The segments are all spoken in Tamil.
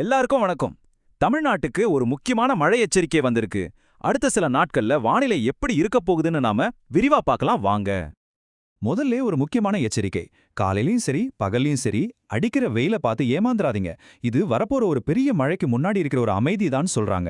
எல்லாருக்கும் வணக்கம். தமிழ்நாட்டுக்கு ஒரு முக்கியமான மழை எச்சரிக்கை வந்திருக்கு. அடுத்த சில நாட்கள்ல வானிலை எப்படி இருக்கப் போகுதுன்னு நாம விரிவா பார்க்கலாம் வாங்க. முதல்ல ஒரு முக்கியமான எச்சரிக்கை. காலையிலயும் சரி பகல்லையும் சரி அடிக்கிற வெயில பார்த்து ஏமாந்துராதீங்க. இது வரப்போற ஒரு பெரிய மழைக்கு முன்னாடி இருக்கிற ஒரு அமைதி தான் சொல்றாங்க.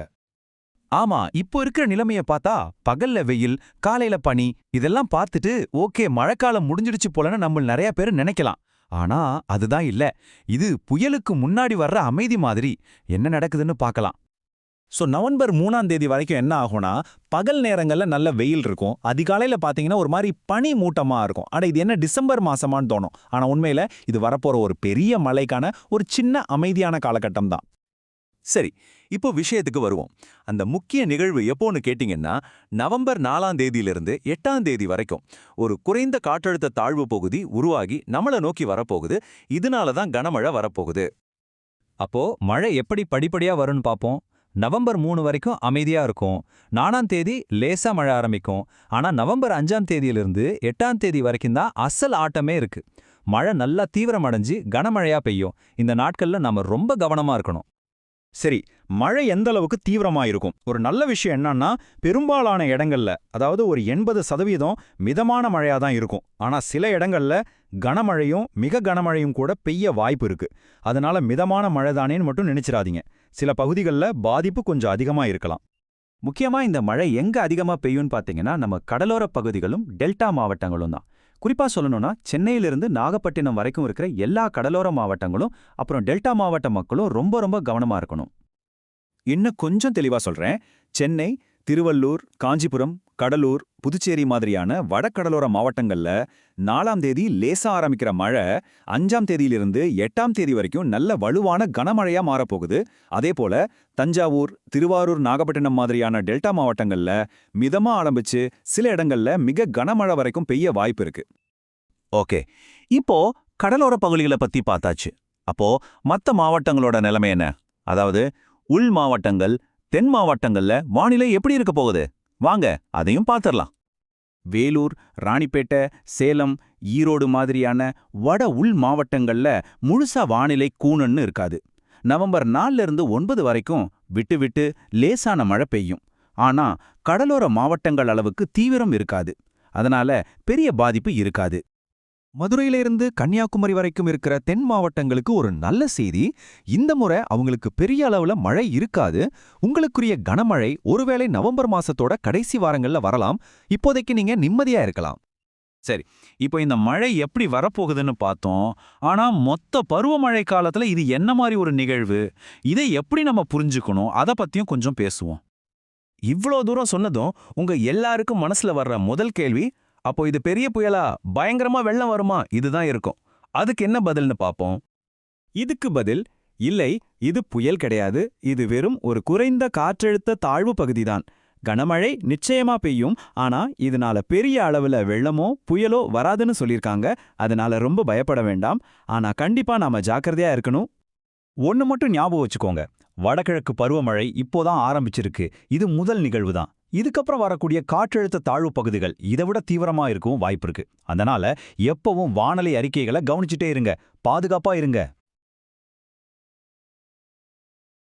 ஆமா, இப்போ இருக்கிற நிலைமைய பார்த்தா பகல்ல வெயில், காலையில பனி இதெல்லாம் பார்த்துட்டு ஓகே மழைக்காலம் முடிஞ்சிடுச்சு போலன்னு நம்ம நிறைய பேர் நினைக்கலாம். ஆனா அதுதான் இல்ல. இது புயலுக்கு முன்னாடி வர்ற அமைதி மாதிரி. என்ன நடக்குதுன்னு பார்க்கலாம். நவம்பர் 3ஆம் தேதி வரைக்கும் என்ன ஆகும்னா, பகல் நேரங்கள்ல நல்ல வெயில் இருக்கும். அதிகாலையில பாத்தீங்கன்னா ஒரு மாதிரி பனி மூட்டமா இருக்கும். அட இது என்ன டிசம்பர் மாசமான்னு தோணும். ஆனா உண்மையில இது வரப்போற ஒரு பெரிய மழைக்கான ஒரு சின்ன அமைதியான காலகட்டம் தான். சரி, இப்போ விஷயத்துக்கு வருவோம். அந்த முக்கிய நிகழ்வு எப்போன்னு கேட்டிங்கன்னா, நவம்பர் 4ஆம் தேதியிலிருந்து 8ஆம் தேதி வரைக்கும் ஒரு குறைந்த காற்றழுத்த தாழ்வு பகுதி உருவாகி நம்மள நோக்கி வரப்போகுது. இதனால தான் கனமழை வரப்போகுது. அப்போ மழை எப்படி படிப்படியா வரும்னு பாப்போம். நவம்பர் 3 வரைக்கும் அமைதியா இருக்கும். 4ஆம் தேதி லேசா மழை ஆரம்பிக்கும். ஆனா நவம்பர் 5ஆம் தேதியிலிருந்து 8ஆம் தேதி வரைக்கும் தான் அசல் ஆட்டமே இருக்கு. மழை நல்லா தீவிரமடைஞ்சு கனமழையா பெய்யும். இந்த நாட்கள்ல நாம ரொம்ப கவனமா இருக்கணும். சரி, மழை எந்த அளவுக்கு தீவிரமா இருக்கும்? ஒரு நல்ல விஷயம் என்னன்னா, பெரும்பாலான இடங்கள்ல அதாவது ஒரு 80% மிதமான மழையா தான் இருக்கும். ஆனா சில இடங்கள்ல கனமழையும் மிக கனமழையும் கூட பெய்ய வாய்ப்பு இருக்கு. அதனால மிதமான மழை தானேன்னு மட்டும் நினைச்சிராதீங்க. சில பகுதிகளில் பாதிப்பு கொஞ்சம் அதிகமா இருக்கலாம். முக்கியமா இந்த மழை எங்க அதிகமா பெய்யும்னு பாத்தீங்கன்னா, நம்ம கடலோர பகுதிகளும் டெல்டா மாவட்டங்களும் தான். குறிப்பா சொல்லணும்னா, சென்னையிலிருந்து நாகப்பட்டினம் வரைக்கும் இருக்கிற எல்லா கடலோர மாவட்டங்களும் அப்புறம் டெல்டா மாவட்ட மக்களும் ரொம்ப ரொம்ப கவனமா இருக்கணும். இன்னும் கொஞ்சம் தெளிவா சொல்றேன். சென்னை, திருவள்ளூர், காஞ்சிபுரம், கடலூர், புதுச்சேரி மாதிரியான வடகடலோர மாவட்டங்கள்ல 4ஆம் தேதி லேசா ஆரம்பிக்கிற மழை 5ஆம் தேதியிலிருந்து 8ஆம் தேதி வரைக்கும் நல்ல வலுவான கனமழையா மாறப்போகுது. அதேபோல தஞ்சாவூர், திருவாரூர், நாகப்பட்டினம் மாதிரியான டெல்டா மாவட்டங்கள்ல மிதமா ஆரம்பிச்சு சில இடங்கள்ல மிக கனமழை வரைக்கும் பெய்ய வாய்ப்பு இருக்கு. ஓகே, இப்போ கடலோர பகுதிகளை பத்தி பார்த்தாச்சு. அப்போ மத்த மாவட்டங்களோட நிலைமை என்ன? அதாவது உள் மாவட்டங்கள், தென் மாவட்டங்கள்ல வானிலை எப்படி இருக்க போகுது? வாங்க அதையும் பார்த்துடலாம். வேலூர், ராணிப்பேட்டை, சேலம், ஈரோடு மாதிரியான வட உள் மாவட்டங்கள்ல முழுசா வானிலை கூணன்னு இருக்காது. நவம்பர் 4லிருந்து 9 வரைக்கும் விட்டு விட்டு லேசான மழை பெய்யும். ஆனா கடலோர மாவட்டங்கள் அளவுக்கு தீவிரம் இருக்காது. அதனால பெரிய பாதிப்பு இருக்காது. மதுரையிலிருந்து கன்னியாகுமரி வரைக்கும் இருக்கிற தென் மாவட்டங்களுக்கு ஒரு நல்ல செய்தி. இந்த முறை அவங்களுக்கு பெரிய அளவுல மழை இருக்காது. உங்களுக்குரிய கனமழை ஒருவேளை நவம்பர் மாசத்தோட கடைசி வாரங்கள்ல வரலாம். இப்போதைக்கு நீங்க நிம்மதியா இருக்கலாம். சரி, இப்போ இந்த மழை எப்படி வரப்போகுதுன்னு பார்த்தோம். ஆனா மொத்த பருவமழை காலத்துல இது என்ன மாதிரி ஒரு நிகழ்வு? இதை எப்படி நம்ம புரிஞ்சுக்கணும்? அதை பத்தியும் கொஞ்சம் பேசுவோம். இவ்ளோ தூரம் சொன்னதும் உங்க எல்லாருக்கும் மனசுல வர்ற முதல் கேள்வி, அப்போ இது பெரிய புயலா, பயங்கரமா வெள்ளம் வருமா? இதுதான் இருக்கும். அதுக்கு என்ன பதில்னு பாப்போம். இதுக்கு பதில் இல்லை, இது புயல் கிடையாது. இது வெறும் ஒரு குறைந்த காற்றழுத்த தாழ்வு பகுதிதான். கனமழை நிச்சயமா பெய்யும். ஆனா இதனால பெரிய அளவுல வெள்ளமோ புயலோ வராதுன்னு சொல்லியிருக்காங்க. அதனால ரொம்ப பயப்பட வேண்டாம். ஆனா கண்டிப்பா நாம ஜாக்கிரதையா இருக்கணும். ஒன்னு மட்டும் ஞாபகம் வச்சுக்கோங்க, வடகிழக்கு பருவமழை இப்போதான் ஆரம்பிச்சிருக்கு. இது முதல் நிகழ்வு தான். இதுக்கப்புறம் வரக்கூடிய காற்றழுத்த தாழ்வு பகுதிகள் இதை விட தீவிரமா இருக்கும் வாய்ப்பு இருக்கு. அதனால எப்பவும் வானிலை அறிக்கைகளை கவனிச்சுட்டே இருங்க. பாதுகாப்பா இருங்க.